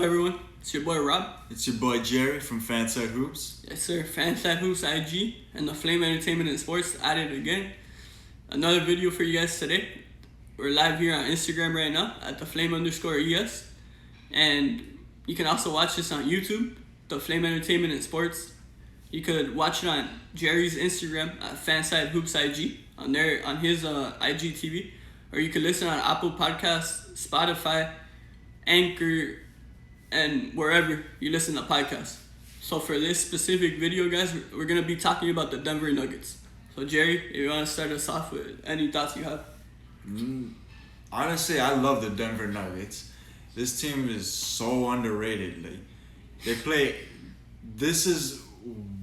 Everyone, it's your boy Rob. It's your boy Jerry from Fanside Hoops. Yes, sir. Fanside Hoops IG and the Flame Entertainment and Sports at it again. Another video for you guys today. We're live here on Instagram right now at the Flame_ES, and you can also watch this on YouTube, the Flame Entertainment and Sports. You could watch it on Jerry's Instagram at Fanside Hoops IG on his IGTV, or you could listen on Apple Podcasts, Spotify, Anchor, and wherever you listen to podcasts. So for this specific video, guys, we're going to be talking about the Denver Nuggets. So Jerry, if you want to start us off with any thoughts you have. Honestly, I love the Denver Nuggets. This team is so underrated. This is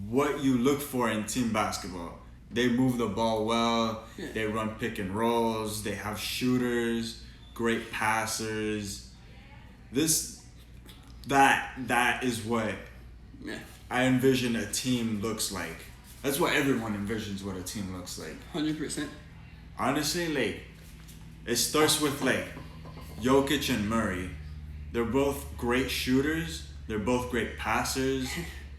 what you look for in team basketball. They move the ball well. Yeah. They run pick and rolls. They have shooters, great passers. That is what I envision a team looks like. That's what everyone envisions what a team looks like. 100%. Honestly, it starts with Jokic and Murray. They're both great shooters. They're both great passers.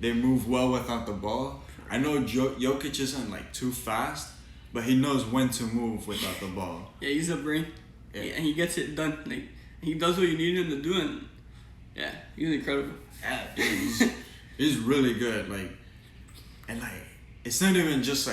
They move well without the ball. I know Jokic isn't too fast, but he knows when to move without the ball. Yeah, he's a brain. Yeah. And he gets it done. He does what you need him to do, and yeah, he's incredible. Yeah, dude, he's really good. It's not even just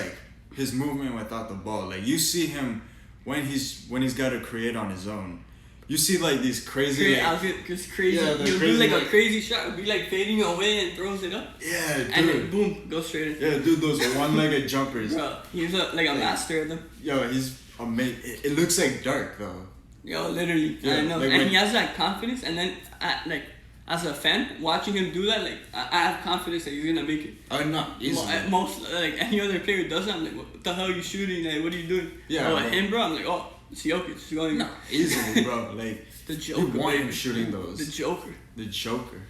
his movement without the ball. You see him when he's got to create on his own. You see these crazy. Crazy. Yeah, He'll do a crazy shot. It'll be fading away and throws it up. Yeah, dude. And then boom, goes straight in. Yeah, dude, those one-legged jumpers. Bro, he's a master of them. Yo, he's amazing. It looks like Dirk though. Yo, literally. Yeah, I know. And he has confidence, and then as a fan watching him do that, I have confidence that he's gonna make it. Not easily. Most any other player does that. I'm like, what the hell are you shooting? What are you doing? Yeah. But him, bro, I'm like, oh, it's Jokic. He's going. No, easily, bro. The Joker. You want him shooting those. The Joker. The Joker.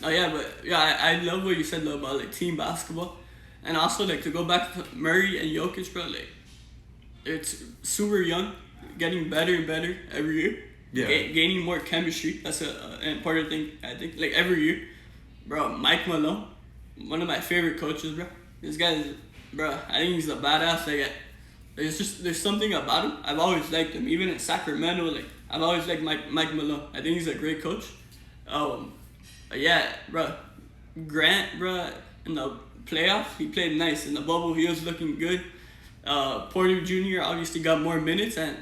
I love what you said though about team basketball, and also to go back to Murray and Jokic, bro. It's super young, getting better and better every year. Yeah. Gaining more chemistry. That's an important thing, I think. Every year, bro. Mike Malone, one of my favorite coaches, bro. This guy is, bro. I think he's a badass. There's something about him. I've always liked him. Even in Sacramento, I've always liked Mike Malone. I think he's a great coach. Yeah, bro. Grant, bro. In the playoffs, he played nice. In the bubble, he was looking good. Porter Jr. obviously got more minutes, and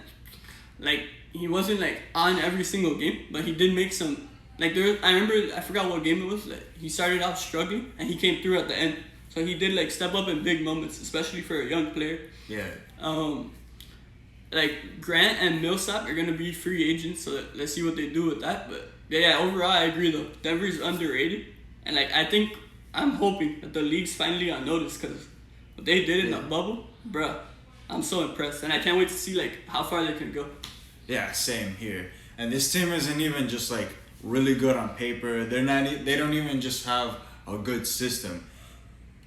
he wasn't on every single game, but he did make some I remember, I forgot what game it was. He started out struggling and he came through at the end. So he did step up in big moments, especially for a young player. Yeah. Grant and Millsap are gonna be free agents, so let's see what they do with that. But yeah, overall I agree though. Denver's underrated, and I'm hoping that the league's finally on notice, because what they did in the bubble, bruh, I'm so impressed, and I can't wait to see how far they can go. Yeah, same here. And this team isn't even just really good on paper. They don't even just have a good system.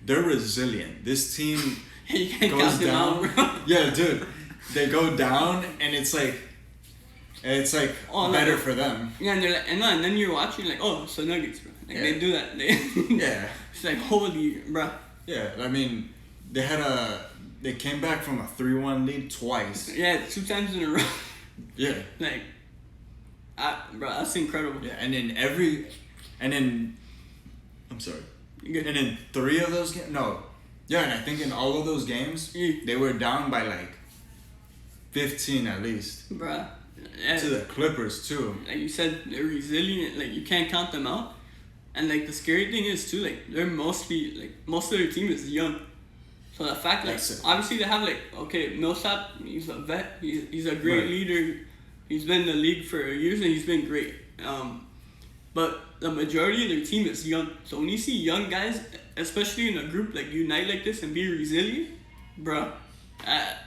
They're resilient. This team You can't goes count them down. out, bro. Yeah, dude. They go down and it's better for them. Yeah, and then you're watching oh, it's the Nuggets, bro. They do that. Yeah. It's holy, bro. Yeah, I mean, they came back from a 3-1 lead twice. Yeah, 2 times in a row. Yeah. Bro, that's incredible. Yeah, I'm sorry. Good. And in 3 of those games, no. Yeah, and I think in all of those games, they were down by 15 at least. Bruh. Yeah. To the Clippers too. Like you said, they're resilient. You can't count them out. And the scary thing is too, they're mostly most of their team is young. So the fact obviously they have okay, Millsap, he's a vet. He's a great leader. He's been in the league for years and he's been great. But the majority of their team is young. So when you see young guys, especially in a group unite like this and be resilient, bro,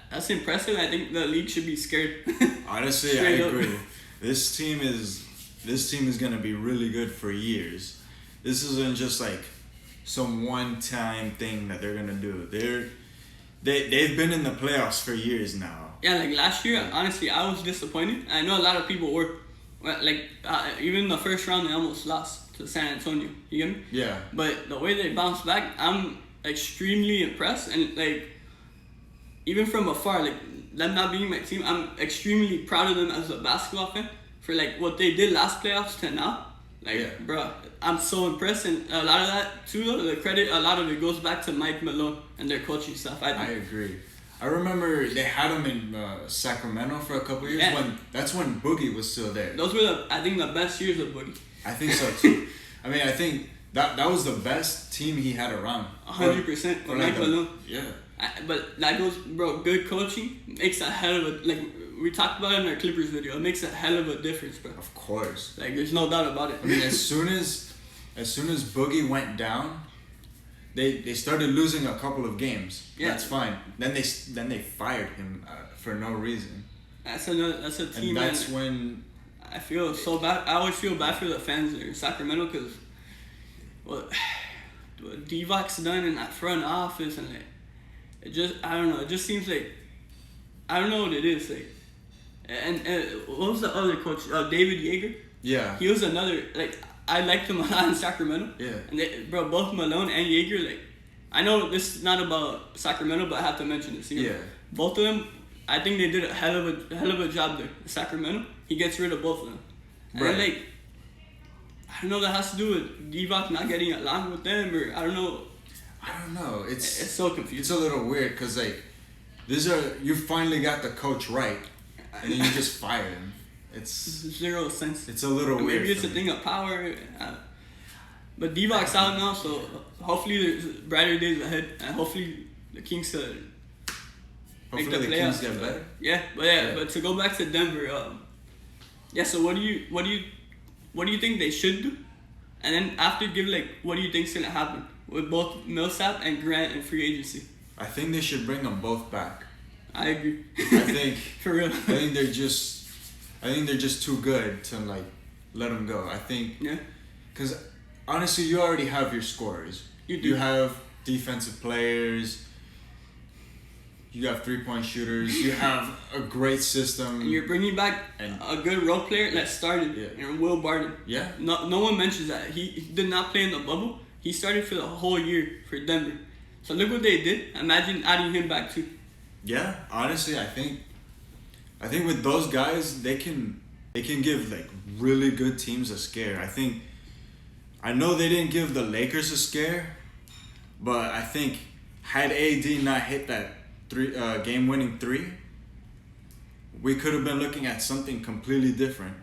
that's impressive. I think the league should be scared. Honestly, I agree. This team is gonna be really good for years. This isn't just some one-time thing that they're gonna do. They've been in the playoffs for years now. Yeah, last year, honestly, I was disappointed. I know a lot of people were. Well, like even the first round they almost lost to San Antonio. You get me? Yeah. But the way they bounced back, I'm extremely impressed. And like even from afar, like them not being my team, I'm extremely proud of them as a basketball fan for like what they did last playoffs to now. Like, Yeah. bro, I'm so impressed, and a lot of that too. Though, the credit, a lot of it goes back to Mike Malone and their coaching staff. I agree. I remember they had him in Sacramento for a couple years. Yeah. That's when Boogie was still there. Those were I think the best years of Boogie. I think so too. I mean, I think that was the best team he had around. 100% For Mike Malone. Yeah. But that goes, bro. Good coaching makes a hell of a, like we talked about it in our Clippers video. It makes a hell of a difference, bro. Of course. Like there's no doubt about it. I mean, as soon as Boogie went down, they started losing a couple of games. Yeah. That's fine. Then they fired him for no reason. That's a team. And that's man. when I feel so bad. I always feel bad for the fans in Sacramento because what Divac's done in that front office, and like it just, I don't know. It just seems like I don't know what it is like. And what was the other coach? David Yeager. Yeah. He was another, like I liked him a lot in Sacramento. Yeah. And bro, both Malone and Yeager, like I know this is not about Sacramento, but I have to mention this. You know? Yeah. Both of them, I think they did a hell of a job there. Sacramento, he gets rid of both of them. And Right. then, like, I don't know, that has to do with Divac not getting along with them, or I don't know. I don't know. It's so confusing. It's a little weird because like you finally got the coach right, and then you just fire him. It's zero sense. a little weird. Maybe it's a thing of power. But Divac's out now, so hopefully there's brighter days ahead, and hopefully the Kings Hopefully the Kings get better. Yeah, but to go back to Denver, yeah. So what do you think they should do? And then after, give like what do you think's gonna happen with both Millsap and Grant in free agency? I think they should bring them both back. I agree. I think for real. I think they're just too good to like let them go. I think Yeah. because honestly, you already have your scorers. You do. You have defensive players. You have 3-point shooters. You have a great system. And you're bringing back And- a good role player that started. Yeah. And Will Barton. Yeah. No one mentions that. He did not play in the bubble. He started for the whole year for Denver. So look what they did. Imagine adding him back too. Yeah, honestly, I think with those guys, they can give like really good teams a scare. I know they didn't give the Lakers a scare, but I think had AD not hit that game-winning three, we could have been looking at something completely different.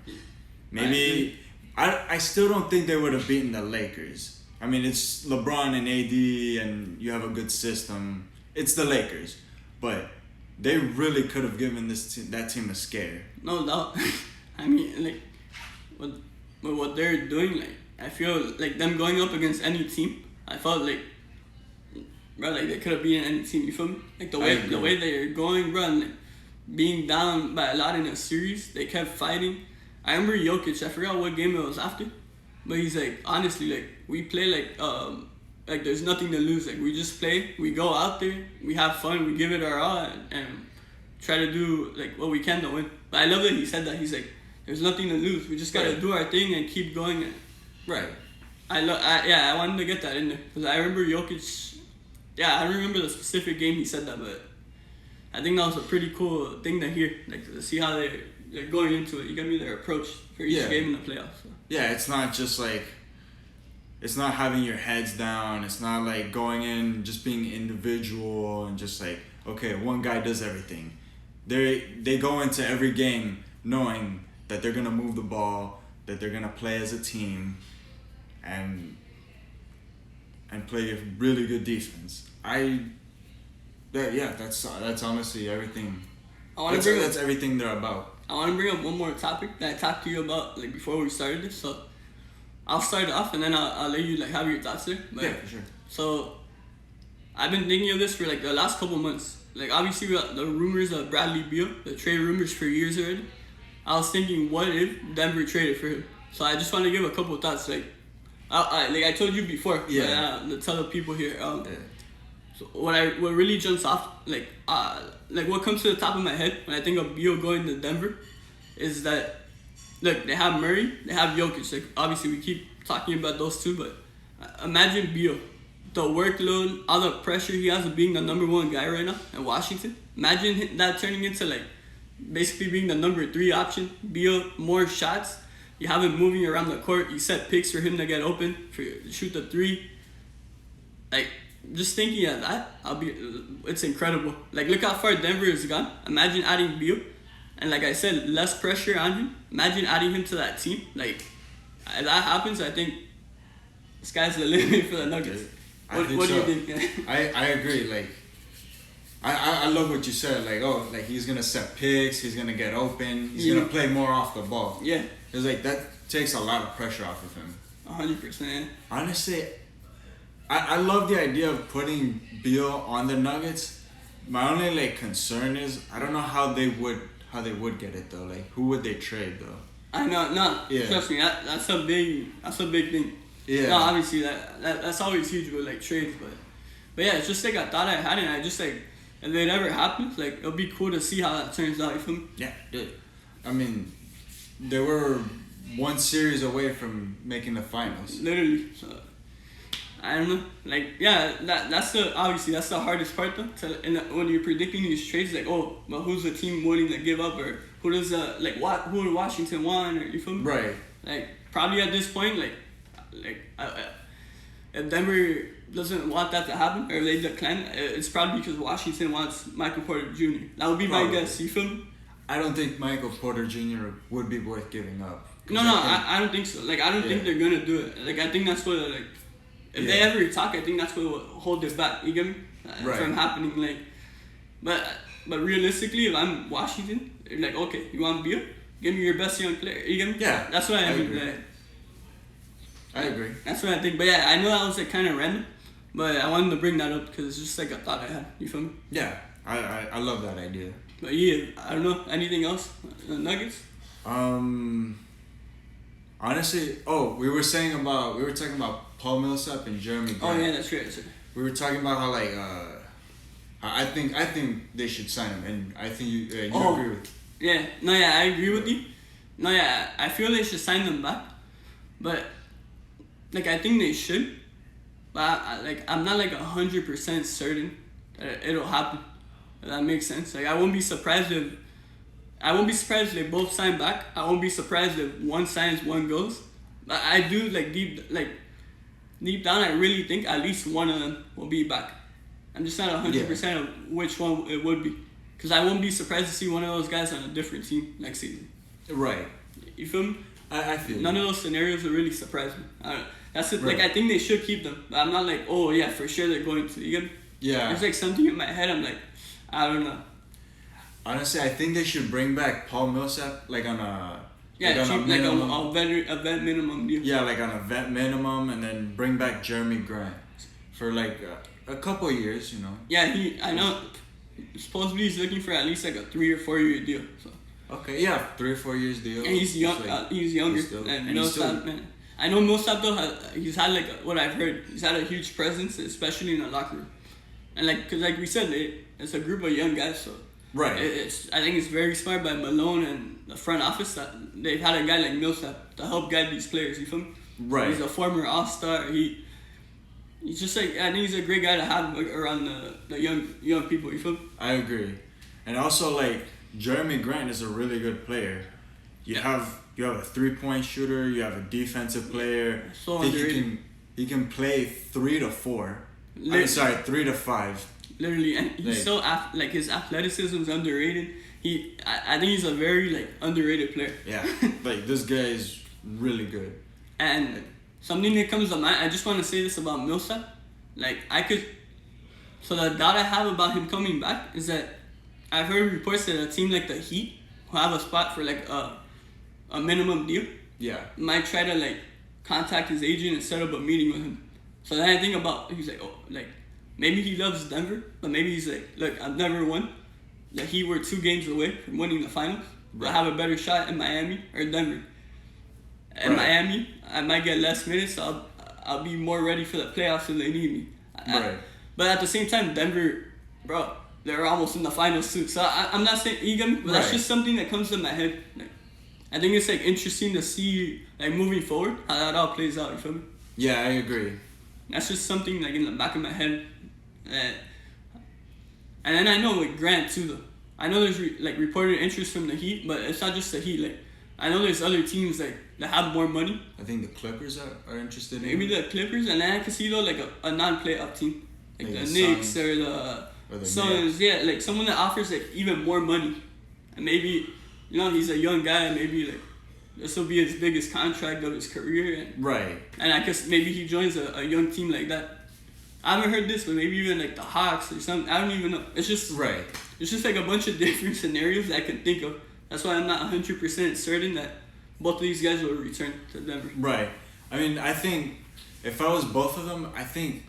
Maybe I still don't think they would have beaten the Lakers. I mean, it's LeBron and AD, and you have a good system. It's the Lakers. But they really could have given that team a scare. No doubt. I mean, like, with what they're doing, like, I feel like them going up against any team, I felt like, bro, like they could have beaten any team. You feel me? Like the way they're going, bro, and like, being down by a lot in a series, they kept fighting. I remember Jokic. I forgot what game it was after, but he's like, honestly, like we play like there's nothing to lose. Like we just play, we go out there, we have fun, we give it our all, and try to do like what we can to win. But I love that he said that. He's like, there's nothing to lose. We just gotta do our thing and keep going. And, Right. I wanted to get that in there because I remember Jokic. Yeah, I don't remember the specific game he said that, but I think that was a pretty cool thing to hear. Like to see how they're going into it. You got me their approach for each game in the playoffs. So. Yeah, it's not just like, it's not having your heads down. It's not like going in just being individual and just like, okay, one guy does everything. They go into every game knowing that they're gonna move the ball, that they're gonna play as a team, and play a really good defense. That's honestly everything. That's everything they're about. I want to bring up one more topic that I talked to you about like before we started this. So I'll start off and then I'll let you like have your thoughts there. But, yeah, for sure. So I've been thinking of this for like the last couple months. Like obviously we got the rumors of Bradley Beal, the trade rumors for years already. I was thinking, what if Denver traded for him? So I just want to give a couple of thoughts. Like I told you before. Yeah. But, to tell the people here. So what really jumps off like what comes to the top of my head when I think of Beal going to Denver, is that look, they have Murray, they have Jokic. Like obviously we keep talking about those two, but imagine Beal, the workload, all the pressure he has of being the number one guy right now in Washington. Imagine that turning into like basically being the number 3 option. Beal, more shots. You have him moving around the court. You set picks for him to get open, for to shoot the 3. Like, just thinking of that, it's incredible. Like, look how far Denver has gone. Imagine adding Beal, and like I said, less pressure on him. Imagine adding him to that team. Like, if that happens, I think sky's the limit for the Nuggets. What do you think? I agree. Like, I love what you said. Like, oh, like he's gonna set picks. He's gonna get open. He's gonna play more off the ball. Yeah. It's like that takes a lot of pressure off of him. 100%. Honestly, I love the idea of putting Beal on the Nuggets. My only like concern is I don't know how they would get it though. Like, who would they trade though? I know, no. Yeah. Trust me, that's a big thing. Yeah. No, obviously that's always huge with like trades, but yeah, it's just like a thought I had, and I just like, if it ever happens, like it'll be cool to see how that turns out. You feel me? Yeah, dude. I mean, they were one series away from making the finals. Literally. So, I don't know. Like, yeah, that's the hardest part though. When you're predicting these trades, like, oh, but who's the team willing to give up, or who does who would Washington want, or you feel me? Right. Like, probably at this point, if Denver doesn't want that to happen, or if they decline, it's probably because Washington wants Michael Porter Jr. That would be my guess. You feel me? I don't think Michael Porter Jr. would be worth giving up. No, I don't think so. Like, I don't think they're gonna do it. Like, I think that's what if they ever talk, I think that's what will hold it back. You get me? From happening. Like, but realistically, if I'm Washington, they're like, okay, you want Beal? Give me your best young player. You get me? Yeah. That's what I mean. Agree. I agree. That's what I think. But yeah, I know that was like kind of random, but I wanted to bring that up because it's just like a thought I had. You feel me? Yeah, I love that idea. But yeah, I don't know. Anything else? Nuggets? Honestly, we were talking about Paul Millsap and Jeremy Grant. Oh yeah, that's right. We were talking about how like I think they should sign him, and I think you agree with. Yeah, no, yeah, I agree with you. No, yeah, I feel they should sign them back, but like I think they should, but I'm not like 100% certain that it'll happen. If that makes sense. Like I won't be surprised if they both sign back. I won't be surprised if one signs, one goes. But I do deep down, I really think at least one of them will be back. I'm just not 100% of which one it would be, because I won't be surprised to see one of those guys on a different team next season. Right. You feel me? I feel. None of those scenarios will really surprise me. That's it. Right. Like I think they should keep them, but I'm not like, oh yeah, for sure they're going to. You get me? Yeah. There's like something in my head. I'm like, I don't know. Honestly, I think they should bring back Paul Millsap like on a a vet minimum deal. Yeah, like on a vet minimum, and then bring back Jeremy Grant for like a couple years, you know. Yeah, I know. Supposedly he's looking for at least like a 3 or 4 year deal. So. Okay, yeah, 3 or 4 years deal. And he's young. He's younger. And Millsap, man. I know Millsap though. He's had what I've heard. He's had a huge presence, especially in the locker room. And because like we said, it's a group of young guys, so. Right. I think it's very smart by Malone and the front office that they've had a guy like Millsap to help guide these players. You feel me? Right. He's a former All-Star. He's just like, I think he's a great guy to have around the young people. You feel me? I agree, and also like Jeremy Grant is a really good player. You have a 3-point shooter. You have a defensive player. So underrated. He can play 3 to 4. 3 to 5. Literally, and he's so his athleticism is underrated. I think he's a very underrated player. Yeah, like this guy is really good. And something that comes to mind, I just want to say this about Millsap. So the doubt I have about him coming back is that I've heard reports that a team like the Heat, who have a spot for a minimum deal, might try to contact his agent and set up a meeting with him. So then I think about, he's maybe he loves Denver, but maybe he's like, look, I've never won. Like, he were 2 games away from winning the finals. Right. I have a better shot in Miami or Denver. In Miami, I might get less minutes, so I'll be more ready for the playoffs if they need me. But at the same time, Denver, bro, they're almost in the finals too. So I'm not saying, you get me? But that's just something that comes to my head. I think it's like interesting to see like moving forward how that all plays out. You feel me? Yeah, I agree. That's just something like in the back of my head. And then I know with Grant too though. I know there's like reported interest from the Heat, but it's not just the Heat. Like I know there's other teams like that have more money. I think the Clippers are interested in. Maybe the Clippers, and then I can see though like a non-playoff team, like the Knicks or the Suns. Yeah, like someone that offers like even more money, and maybe he's a young guy. Maybe like this will be his biggest contract of his career. Right. And I guess maybe he joins a young team like that. I haven't heard this, but maybe even like the Hawks or something. I don't even know. It's just right. It's just like a bunch of different scenarios that I can think of. That's why I'm not 100% certain that both of these guys will return to Denver. Right. I mean, I think if I was both of them, I think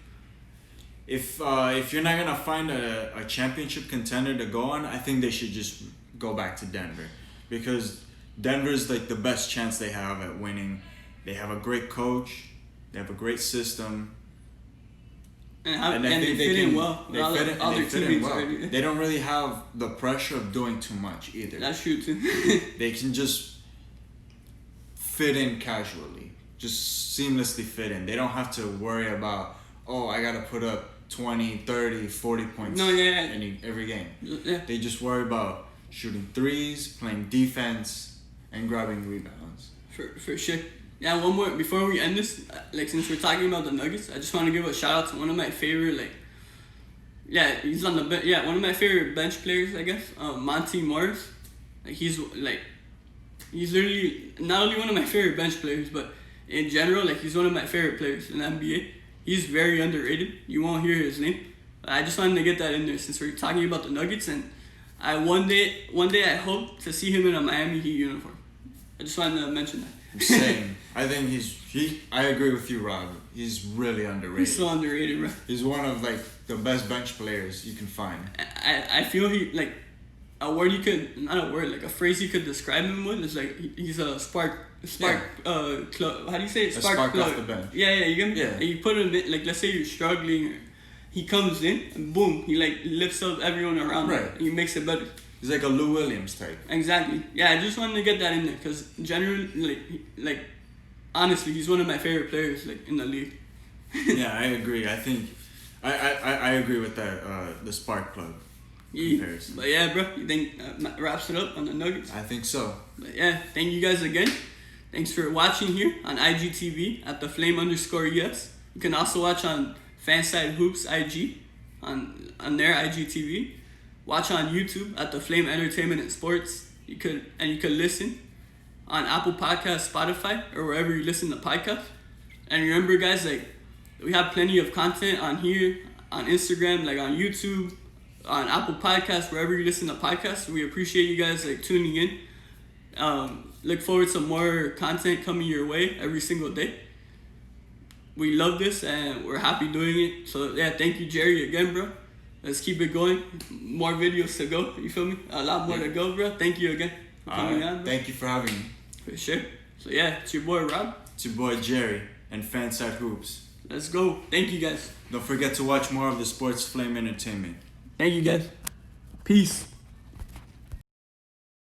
if you're not gonna find a championship contender to go on, I think they should just go back to Denver, because Denver's like the best chance they have at winning. They have a great coach. They have a great system. And they fit in well. They fit in well. They don't really have the pressure of doing too much either. That's true too. They can just fit in casually. Just seamlessly fit in. They don't have to worry about, I got to put up 20, 30, 40 points every game. Yeah. They just worry about shooting threes, playing defense, and grabbing rebounds. For sure. Yeah, one more before we end this. Like, since we're talking about the Nuggets, I just want to give a shout out to one of my favorite he's on the bench. Yeah, one of my favorite bench players, I guess. Monty Morris. Like he's literally not only one of my favorite bench players, but in general, like he's one of my favorite players in the NBA. He's very underrated. You won't hear his name. I just wanted to get that in there since we're talking about the Nuggets, and one day I hope to see him in a Miami Heat uniform. I just wanted to mention that. Same. I think I agree with you, Rob. He's really underrated. He's so underrated, bro. He's one of like the best bench players you can find. I feel he like a phrase you could describe him with is like he's a spark club. How do you say it? Spark plug. Off the bench. Yeah, you get me? Yeah. You put him in, like, let's say you're struggling, or he comes in and boom, he like lifts up everyone around him. He makes it better. He's like a Lou Williams type. Exactly. Yeah, I just wanted to get that in there because generally, like, honestly, he's one of my favorite players like in the league. Yeah, I agree. I think I agree with that. The spark plug comparison. But yeah, bro, you think that wraps it up on the Nuggets? I think so. But yeah, thank you guys again. Thanks for watching here on IGTV at @theflame_ES. You can also watch on Fanside Hoops IG on their IGTV. Watch on YouTube at The Flame Entertainment and Sports. You could listen on Apple Podcasts, Spotify, or wherever you listen to podcasts. And remember, guys, like we have plenty of content on here, on Instagram, like on YouTube, on Apple Podcasts, wherever you listen to podcasts. We appreciate you guys like tuning in. Look forward to more content coming your way every single day. We love this and we're happy doing it. So yeah, thank you, Jerry, again, bro. Let's keep it going. More videos to go. You feel me? A lot more to go, bro. Thank you again for coming on, bro. Thank you for having me. For sure. So yeah, it's your boy Rob. It's your boy Jerry and Fanside Hoops. Let's go. Thank you guys. Don't forget to watch more of the Sports Flame Entertainment. Thank you guys. Peace.